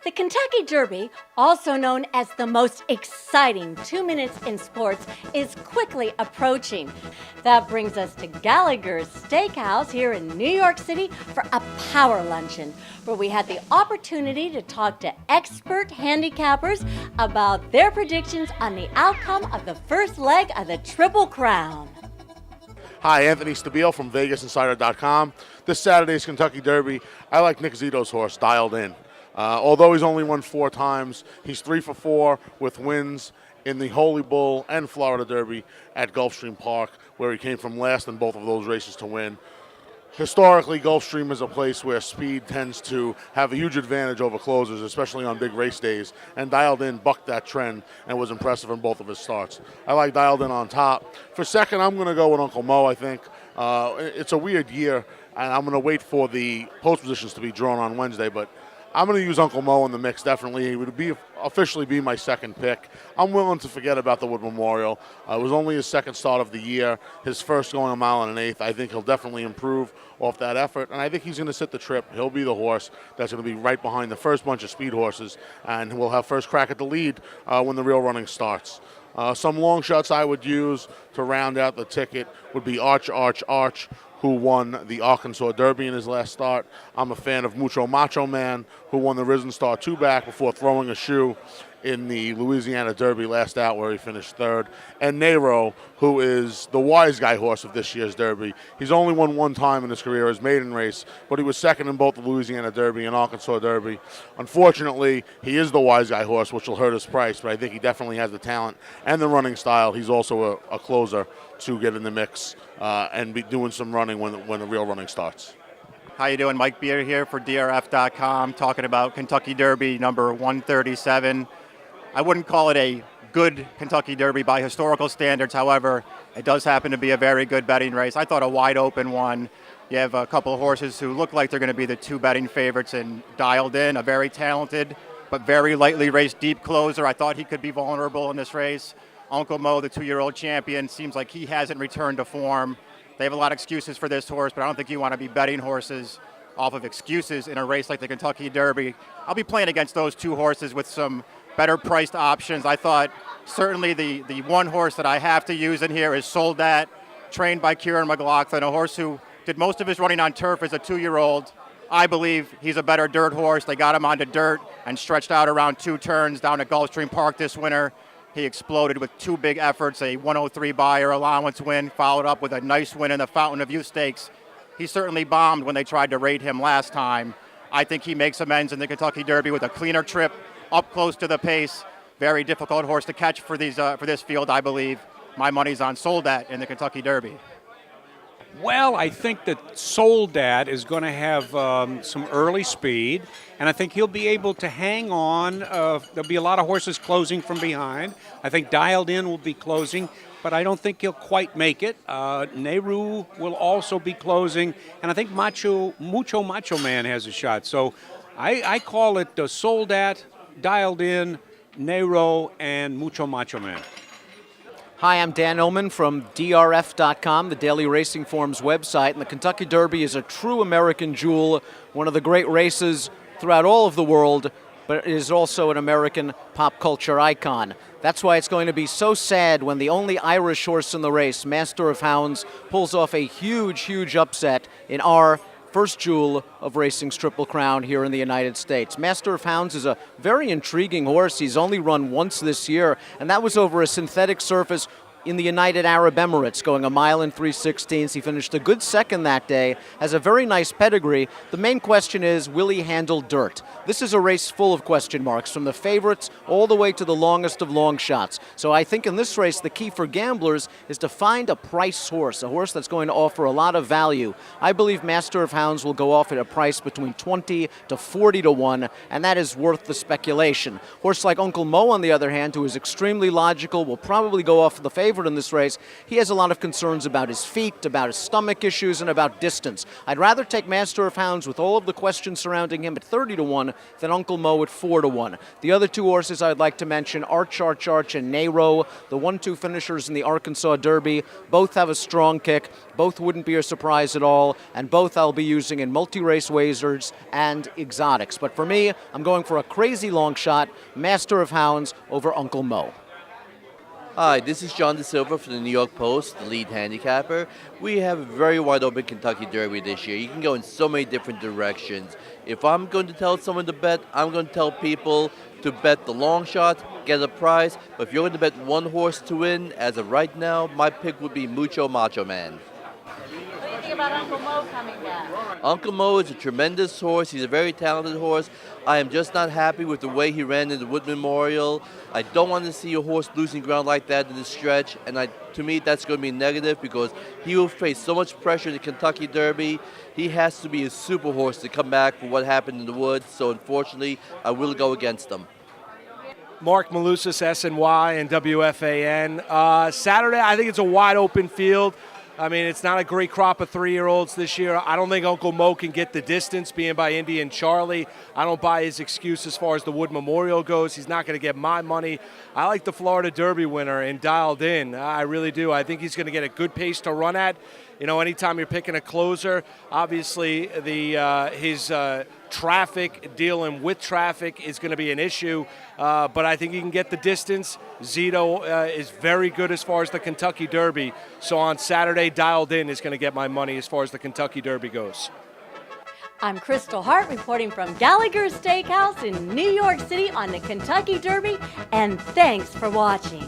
The Kentucky Derby, also known as the most exciting 2 minutes in sports, is quickly approaching. That brings us to Gallagher's Steakhouse here in New York City for a power luncheon, where we had the opportunity to talk to expert handicappers about their predictions on the outcome of the first leg of the Triple Crown. Hi, Anthony Stabile from VegasInsider.com. This Saturday's Kentucky Derby, I like Nick Zito's horse, Dialed In. Although he's only won 4 times, he's 3 for 4 with wins in the Holy Bull and Florida Derby at Gulfstream Park, where he came from last in both of those races to win. Historically, Gulfstream is a place where speed tends to have a huge advantage over closers, especially on big race days, and Dialed In bucked that trend and was impressive in both of his starts. I like Dialed In on top. For second, I'm going to go with Uncle Mo, I think. It's a weird year, and I'm going to wait for the post positions to be drawn on Wednesday, but I'm going to use Uncle Mo in the mix, definitely. He would officially be my second pick. I'm willing to forget about the Wood Memorial. It was only his second start of the year, his first going a mile and an eighth. I think he'll definitely improve off that effort, and I think he's going to sit the trip. He'll be the horse that's going to be right behind the first bunch of speed horses, and we'll have first crack at the lead when the real running starts. Some long shots I would use to round out the ticket would be Arch, who won the Arkansas Derby in his last start. I'm a fan of Mucho Macho Man, who won the Risen Star 2-back before throwing a shoe in the Louisiana Derby last out, where he finished third. And Nero, who is the wise guy horse of this year's Derby. He's only won 1 time in his career, his maiden race, but he was second in both the Louisiana Derby and Arkansas Derby. Unfortunately, he is the wise guy horse, which will hurt his price, but I think he definitely has the talent and the running style. He's also a closer to get in the mix and be doing some running when the real running starts. How you doing? Mike Beer here for DRF.com, talking about Kentucky Derby number 137. I wouldn't call it a good Kentucky Derby by historical standards. However, it does happen to be a very good betting race. I thought a wide open one. You have a couple of horses who look like they're going to be the 2 betting favorites, and Dialed In, a very talented but very lightly raced deep closer. I thought he could be vulnerable in this race. Uncle Mo, the 2-year-old champion, seems like he hasn't returned to form. They have a lot of excuses for this horse, but I don't think you want to be betting horses off of excuses in a race like the Kentucky Derby. I'll be playing against those 2 horses with some better priced options. I thought certainly the one horse that I have to use in here is Soldat, trained by Kieran McLaughlin, a horse who did most of his running on turf as a 2-year-old. I believe he's a better dirt horse. They got him onto dirt and stretched out around 2 turns down at Gulfstream Park this winter. He exploded with 2 big efforts, a 103 buyer allowance win, followed up with a nice win in the Fountain of Youth Stakes. He certainly bombed when they tried to rate him last time. I think he makes amends in the Kentucky Derby with a cleaner trip, up close to the pace. Very difficult horse to catch for this field, I believe. My money's on Soldat in the Kentucky Derby. Well, I think that Soldat is going to have some early speed, and I think he'll be able to hang on. There'll be a lot of horses closing from behind. I think Dialed In will be closing, but I don't think he'll quite make it. Nehru will also be closing, and I think Mucho Macho Man has a shot. So I call it Soldat, Dialed In, Nehru, and Mucho Macho Man. Hi, I'm Dan Illman from DRF.com, the Daily Racing Forms website, and the Kentucky Derby is a true American jewel, one of the great races throughout all of the world, but it is also an American pop culture icon. That's why it's going to be so sad when the only Irish horse in the race, Master of Hounds, pulls off a huge upset in our first jewel of racing's Triple Crown here in the United States. Master of Hounds is a very intriguing horse. He's only run once this year, and that was over a synthetic surface in the United Arab Emirates, going 1 mile and 3/16. He finished a good second that day, has a very nice pedigree. The main question is, will he handle dirt? This is a race full of question marks, from the favorites all the way to the longest of long shots. So I think in this race, the key for gamblers is to find a price horse, a horse that's going to offer a lot of value. I believe Master of Hounds will go off at a price between 20 to 40 to 1, and that is worth the speculation. Horse like Uncle Mo, on the other hand, who is extremely logical, will probably go off the favorite favorite in this race, he has a lot of concerns about his feet, about his stomach issues, and about distance. I'd rather take Master of Hounds with all of the questions surrounding him at 30-1 than Uncle Mo at 4-1. The other two horses I'd like to mention, Arch, and Nero, the 1-2 finishers in the Arkansas Derby. Both have a strong kick. Both wouldn't be a surprise at all, and both I'll be using in multi-race wagers and exotics. But for me, I'm going for a crazy long shot, Master of Hounds over Uncle Mo. Hi, this is John DaSilvva from the New York Post, the lead handicapper. We have a very wide open Kentucky Derby this year. You can go in so many different directions. If I'm going to tell someone to bet, I'm going to tell people to bet the long shot, get a prize. But if you're going to bet one horse to win, as of right now, my pick would be Mucho Macho Man. What do you think about Uncle Mo coming back? Uncle Mo is a tremendous horse. He's a very talented horse. I am just not happy with the way he ran in the Wood Memorial. I don't want to see a horse losing ground like that in the stretch, and to me that's going to be negative because he will face so much pressure in the Kentucky Derby. He has to be a super horse to come back for what happened in the woods, so unfortunately I will go against him. Marc Malusis, SNY and WFAN. Saturday, I think it's a wide open field. I mean, it's not a great crop of 3-year-olds this year. I don't think Uncle Mo can get the distance being by Indy and Charlie. I don't buy his excuse as far as the Wood Memorial goes. He's not going to get my money. I like the Florida Derby winner and Dialed In. I really do. I think he's going to get a good pace to run at. You know, anytime you're picking a closer, obviously his traffic, dealing with traffic is going to be an issue. But I think he can get the distance. Zito is very good as far as the Kentucky Derby. So on Saturday, Dialed In is going to get my money as far as the Kentucky Derby goes. I'm Kristal Hart reporting from Gallagher Steakhouse in New York City on the Kentucky Derby, and thanks for watching.